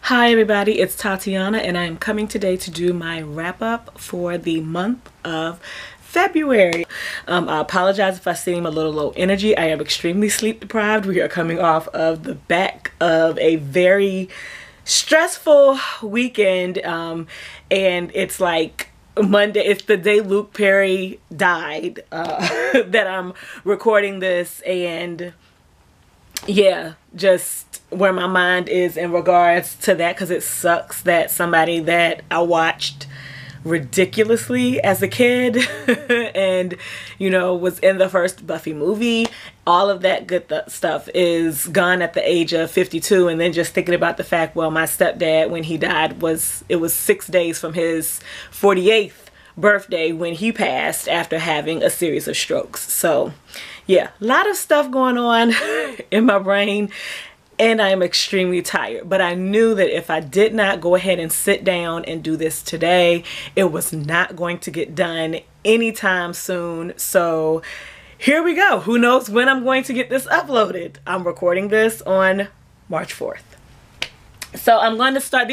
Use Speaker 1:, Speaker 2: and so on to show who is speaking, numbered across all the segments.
Speaker 1: Hi everybody, it's Tatiana and I am coming today to do my wrap up for the month of February. I apologize if I seem a little low energy. I am extremely sleep deprived. We are coming off of the back of a very stressful weekend and it's like Monday, it's the day Luke Perry died that I'm recording this, and yeah, just where my mind is in regards to that, because it sucks that somebody that I watched ridiculously as a kid and was in the first Buffy movie, all of that good stuff is gone at the age of 52. And then just thinking about the fact, well, my stepdad, when he died, it was 6 days from his 48th birthday when he passed after having a series of strokes. So yeah, a lot of stuff going on in my brain and I am extremely tired. But I knew that if I did not go ahead and sit down and do this today, it was not going to get done anytime soon. So here we go. Who knows when I'm going to get this uploaded? I'm recording this on March 4th. So I'm going to start.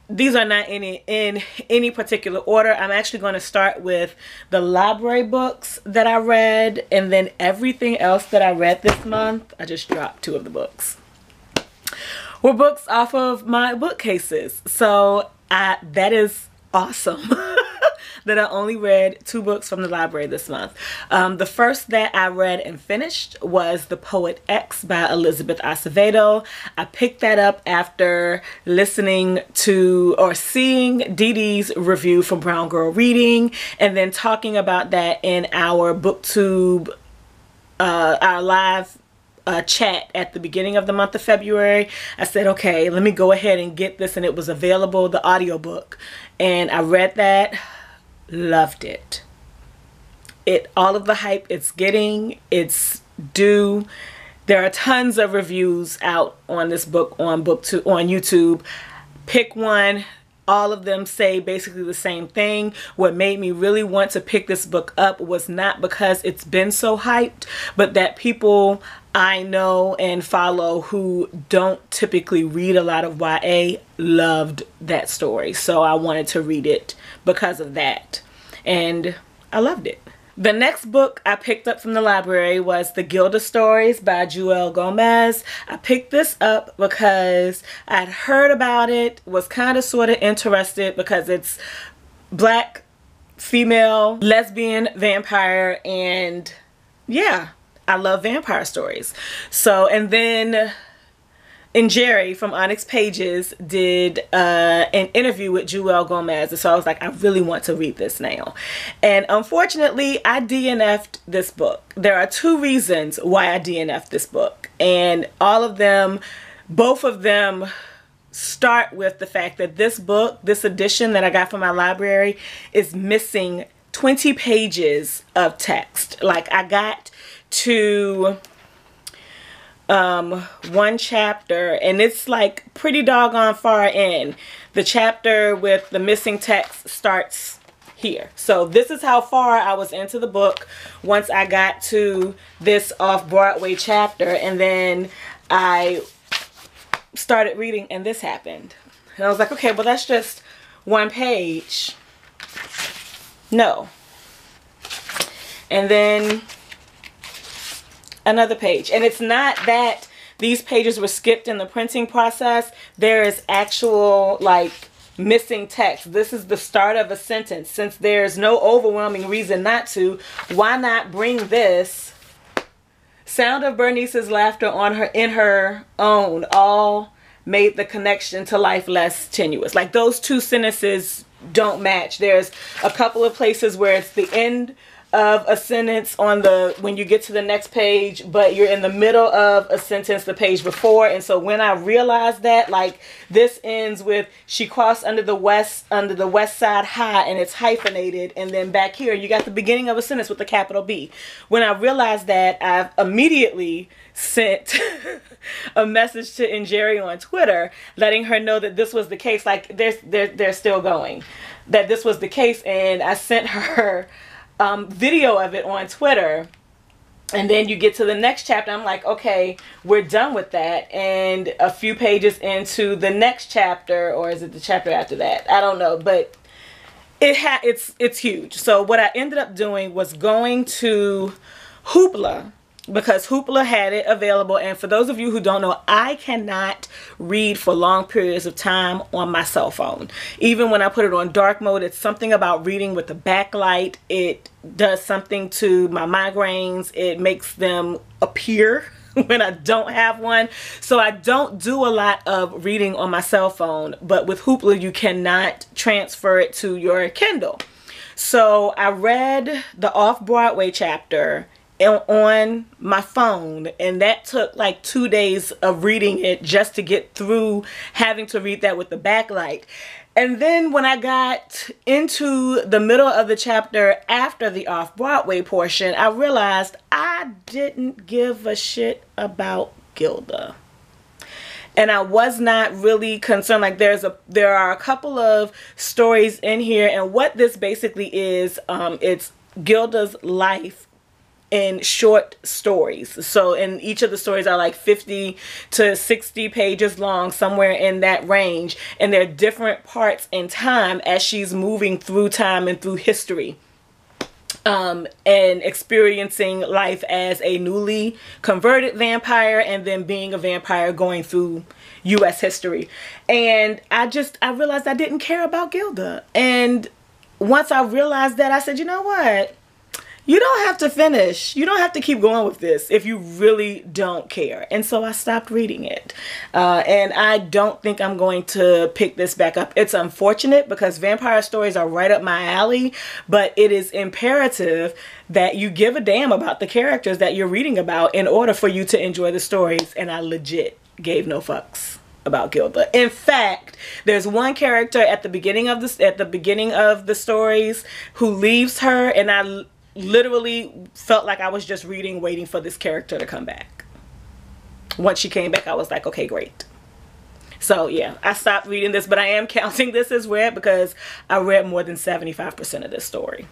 Speaker 1: These are not in any particular order. I'm actually going to start with the library books that I read, and then everything else that I read this month. I just dropped 2 of the books. Were books off of my bookcases. So that is awesome. That I only read 2 books from the library this month. The first that I read and finished was The Poet X by Elizabeth Acevedo. I picked that up after listening to or seeing Dee Dee's review for Brown Girl Reading, and then talking about that in our BookTube, our live chat at the beginning of the month of February. I said, okay, let me go ahead and get this, and it was available, the audiobook, and I read that. Loved it. All of the hype it's getting, it's due. There are tons of reviews out on this book on YouTube. Pick one. All of them say basically the same thing. What made me really want to pick this book up was not because it's been so hyped, but that people I know and follow who don't typically read a lot of YA loved that story. So I wanted to read it because of that. And I loved it. The next book I picked up from the library was The Gilda Stories by Joelle Gomez. I picked this up because I'd heard about it, was kind of sort of interested because it's black, female, lesbian vampire, and yeah, I love vampire stories. So, and then Jerry from Onyx Pages did an interview with Joelle Gomez, and so I was like, I really want to read this now. And unfortunately, I DNF'd this book. There are 2 reasons why I DNF'd this book, and both of them start with the fact that this book, this edition that I got from my library, is missing 20 pages of text. Like, I got to one chapter and it's like pretty doggone far in. The chapter with the missing text starts here. So this is how far I was into the book once I got to this off-Broadway chapter, and then I started reading and this happened. And I was like, okay, well that's just 1 page. No. And then another page. And it's not that these pages were skipped in the printing process. There is actual like missing text. This is the start of a sentence. Since there's no overwhelming reason not to, why not bring this? Sound of Bernice's laughter in her own all made the connection to life less tenuous. Like, those 2 sentences don't match. There's a couple of places where it's the end of a sentence when you get to the next page, but you're in the middle of a sentence the page before. And so when I realized that, like, this ends with she crossed under the west side high, and it's hyphenated, and then back here you got the beginning of a sentence with a capital B. When I realized that, I immediately sent a message to Njeri on Twitter letting her know that this was the case. Like, they're still going, that this was the case, and I sent her video of it on Twitter, And then you get to the next chapter. I'm like, okay, we're done with that. And a few pages into the next chapter, or is it the chapter after that? I don't know, but it's huge. So what I ended up doing was going to Hoopla, because Hoopla had it available. And for those of you who don't know, I cannot read for long periods of time on my cell phone. Even when I put it on dark mode, it's something about reading with the backlight. It does something to my migraines. It makes them appear when I don't have one. So I don't do a lot of reading on my cell phone, but with Hoopla, you cannot transfer it to your Kindle. So I read the Off-Broadway chapter on my phone, and that took like 2 days of reading it just to get through having to read that with the backlight. And then when I got into the middle of the chapter after the Off-Broadway portion, I realized I didn't give a shit about Gilda. And I was not really concerned. Like there are a couple of stories in here, and what this basically is, it's Gilda's life in short stories. So in each of the stories are like 50 to 60 pages long, somewhere in that range, and they're different parts in time as she's moving through time and through history, and experiencing life as a newly converted vampire, and then being a vampire going through US history. And I realized I didn't care about Gilda. And once I realized that, I said, you know what? You don't have to finish. You don't have to keep going with this if you really don't care. And so I stopped reading it. And I don't think I'm going to pick this back up. It's unfortunate because vampire stories are right up my alley, but it is imperative that you give a damn about the characters that you're reading about in order for you to enjoy the stories. And I legit gave no fucks about Gilda. In fact, there's one character at the beginning of the stories who leaves her, and I literally felt like I was just reading, waiting for this character to come back. Once she came back, I was like, okay, great. So yeah, I stopped reading this, but I am counting this as read because I read more than 75% of this story.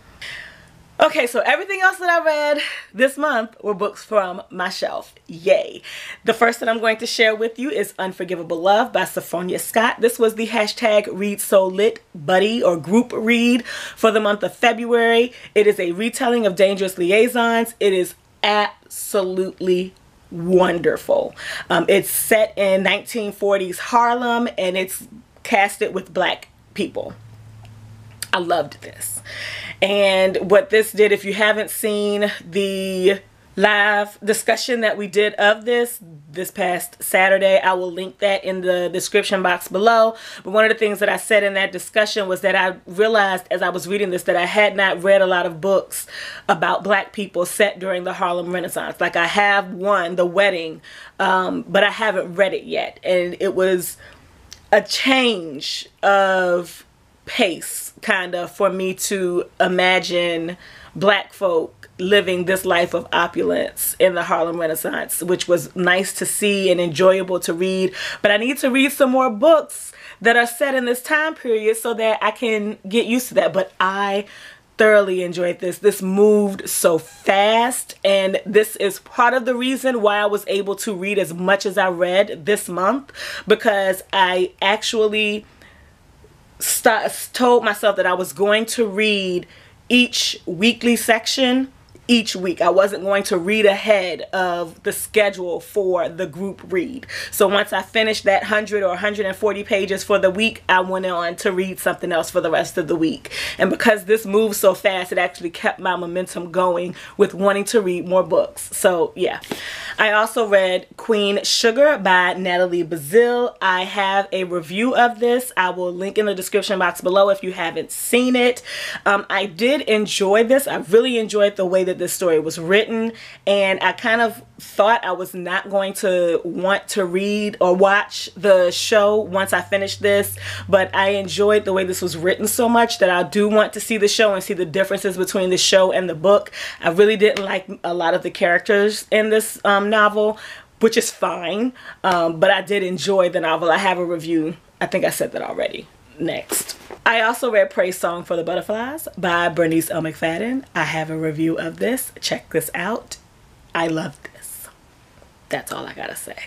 Speaker 1: Okay, so everything else that I read this month were books from my shelf. Yay. The first that I'm going to share with you is Unforgivable Love by Sophronia Scott. This was the hashtag Read So Lit buddy or group read for the month of February. It is a retelling of Dangerous Liaisons. It is absolutely wonderful. It's set in 1940s Harlem, and it's casted with black people. I loved this. And what this did, if you haven't seen the live discussion that we did of this past Saturday, I will link that in the description box below. But one of the things that I said in that discussion was that I realized as I was reading this that I had not read a lot of books about black people set during the Harlem Renaissance. Like I have one, The Wedding, but I haven't read it yet. And it was a change of pace kind of for me to imagine black folk living this life of opulence in the Harlem Renaissance, which was nice to see and enjoyable to read. But I need to read some more books that are set in this time period so that I can get used to that. But I thoroughly enjoyed this. This moved so fast, and this is part of the reason why I was able to read as much as I read this month, because I actually told myself that I was going to read each weekly section each week. I wasn't going to read ahead of the schedule for the group read. So once I finished that 100 or 140 pages for the week, I went on to read something else for the rest of the week. And because this moves so fast, it actually kept my momentum going with wanting to read more books. So yeah. I also read Queen Sugar by Natalie Bazile. I have a review of this. I will link in the description box below if you haven't seen it. I did enjoy this. I really enjoyed the way that this story was written, and I kind of thought I was not going to want to read or watch the show once I finished this, but I enjoyed the way this was written so much that I do want to see the show and see the differences between the show and the book. I really didn't like a lot of the characters in this novel, which is fine, but I did enjoy the novel. I have a review. I think I said that already. Next, I also read Praise Song for the Butterflies by Bernice L. McFadden. I have a review of this. Check this out. I love this. That's all I gotta say.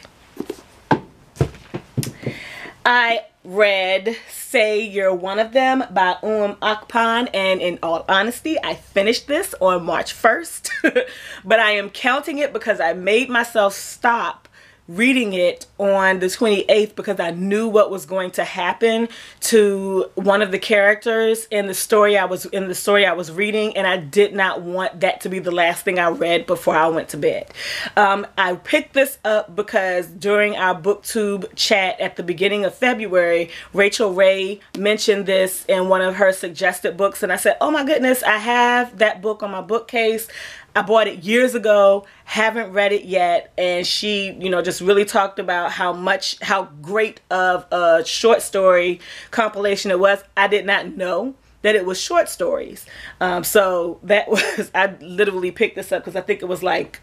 Speaker 1: I read Say You're One of Them by Akpan, and in all honesty, I finished this on March 1st, but I am counting it because I made myself stop reading it on the 28th because I knew what was going to happen to one of the characters in the story I was reading, and I did not want that to be the last thing I read before I went to bed. I picked this up because during our BookTube chat at the beginning of February, Rachel Ray mentioned this in one of her suggested books, and I said, oh my goodness, I have that book on my bookcase. I bought it years ago, haven't read it yet, and she, you know, just really talked about how great of a short story compilation it was. I did not know that it was short stories. So that was, I literally picked this up because I think it was like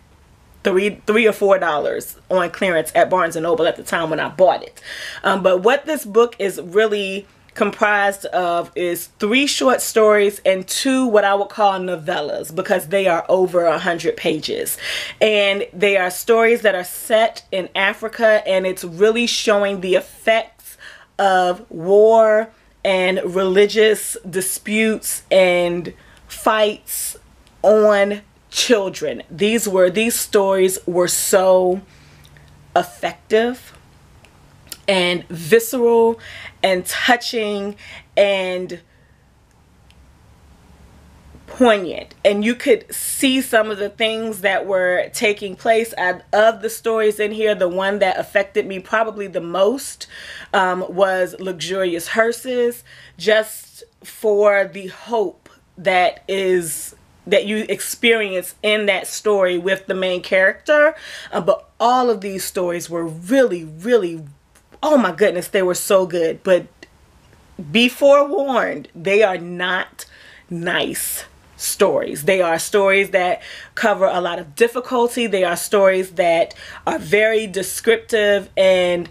Speaker 1: $3 or $4 on clearance at Barnes & Noble at the time when I bought it. But what this book is really comprised of is 3 short stories and 2 what I would call novellas, because they are over 100 pages, and they are stories that are set in Africa, and it's really showing the effects of war and religious disputes and fights on children. These stories were so effective and visceral and touching and poignant, and you could see some of the things that were taking place. Of the stories in here, the one that affected me probably the most was Luxurious Hearses, just for the hope that you experience in that story with the main character. But all of these stories were really, really, oh my goodness, they were so good. But be forewarned, they are not nice stories. They are stories that cover a lot of difficulty. They are stories that are very descriptive and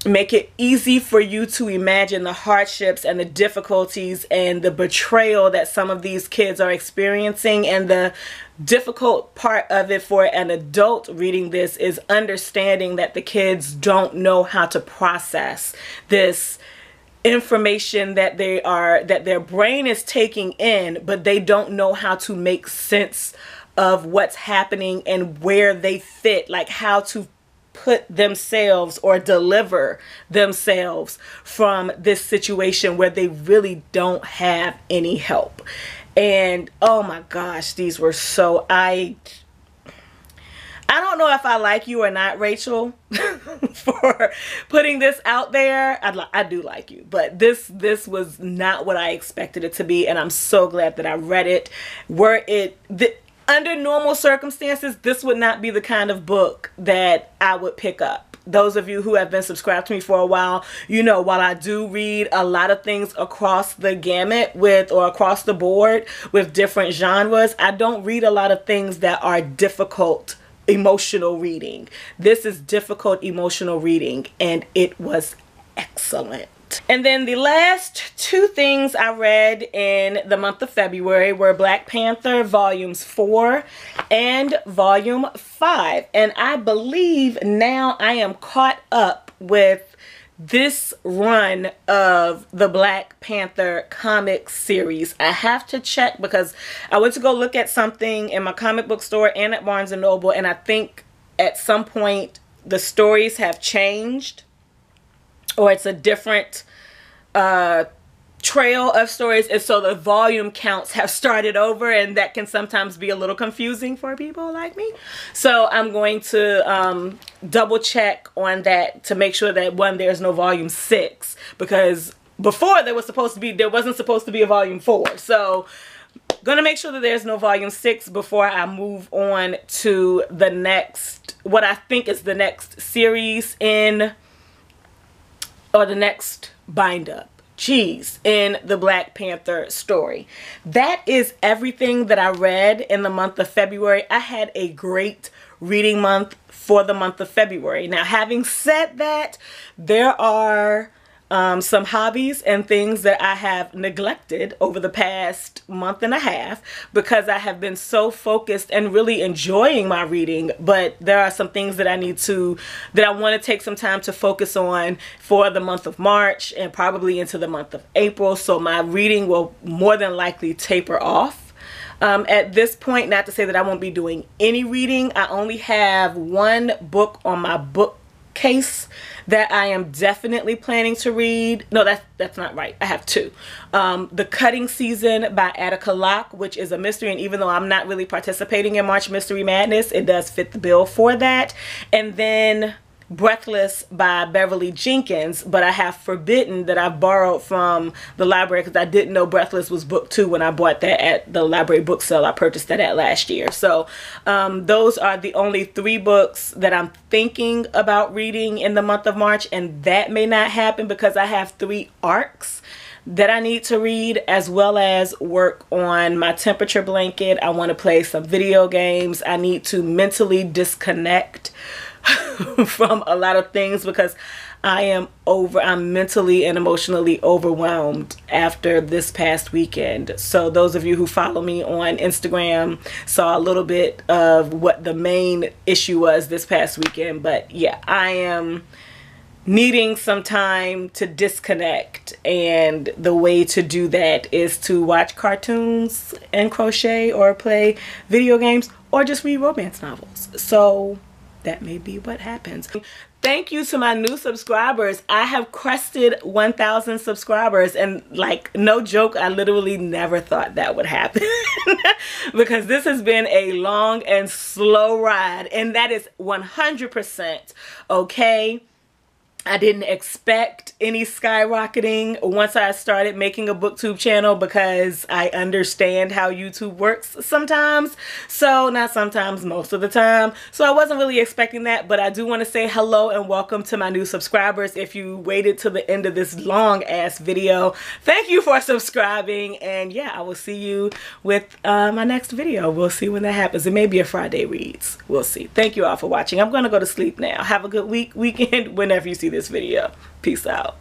Speaker 1: make it easy for you to imagine the hardships and the difficulties and the betrayal that some of these kids are experiencing. And the difficult part of it for an adult reading this is understanding that the kids don't know how to process this information that their brain is taking in, but they don't know how to make sense of what's happening and where they fit, like how to put themselves or deliver themselves from this situation where they really don't have any help. And oh my gosh, these were so, I don't know if I like you or not, Rachel, for putting this out there. I do like you, but this was not what I expected it to be, and I'm so glad that I read it. Under normal circumstances, this would not be the kind of book that I would pick up. Those of you who have been subscribed to me for a while, you know, while I do read a lot of things across the gamut or across the board with different genres, I don't read a lot of things that are difficult emotional reading. This is difficult emotional reading, and it was excellent. And then the last 2 things I read in the month of February were Black Panther Volumes 4 and Volume 5. And I believe now I am caught up with this run of the Black Panther comic series. I have to check because I went to go look at something in my comic book store and at Barnes & Noble, and I think at some point the stories have changed, or it's a different trail of stories, and so the volume counts have started over, and that can sometimes be a little confusing for people like me. So I'm going to double check on that to make sure that there's no volume 6, because before there wasn't supposed to be a volume 4. So gonna make sure that there's no volume 6 before I move on to the next, what I think is the next series or the next bind up, in the Black Panther story. That is everything that I read in the month of February. I had a great reading month for the month of February. Now, having said that, there are some hobbies and things that I have neglected over the past month and a half because I have been so focused and really enjoying my reading, but there are some things that I want to take some time to focus on for the month of March and probably into the month of April. So my reading will more than likely taper off. At this point, not to say that I won't be doing any reading. I only have one book on my bookcase that I am definitely planning to read. No, that's not right. I have two. The Cutting Season by Attica Locke, which is a mystery, and even though I'm not really participating in March Mystery Madness, it does fit the bill for that. And then Breathless by Beverly Jenkins, but I have Forbidden that I borrowed from the library because I didn't know Breathless was book 2 when I bought that at the library book sale I purchased that at last year. So those are the only 3 books that I'm thinking about reading in the month of March, and that may not happen because I have 3 arcs that I need to read, as well as work on my temperature blanket. I want to play some video games. I need to mentally disconnect from a lot of things because I'm mentally and emotionally overwhelmed after this past weekend. So those of you who follow me on Instagram saw a little bit of what the main issue was this past weekend. But yeah, I am needing some time to disconnect, and the way to do that is to watch cartoons and crochet or play video games or just read romance novels. So that may be what happens. Thank you to my new subscribers. I have crested 1,000 subscribers, and like, no joke, I literally never thought that would happen because this has been a long and slow ride, and that is 100% okay. I didn't expect any skyrocketing once I started making a booktube channel because I understand how YouTube works sometimes. So not sometimes, most of the time. So I wasn't really expecting that, but I do want to say hello and welcome to my new subscribers. If you waited to the end of this long ass video, thank you for subscribing. And yeah, I will see you with my next video. We'll see when that happens. It may be a Friday Reads. We'll see. Thank you all for watching. I'm going to go to sleep now. Have a good weekend whenever you see this video. Peace out.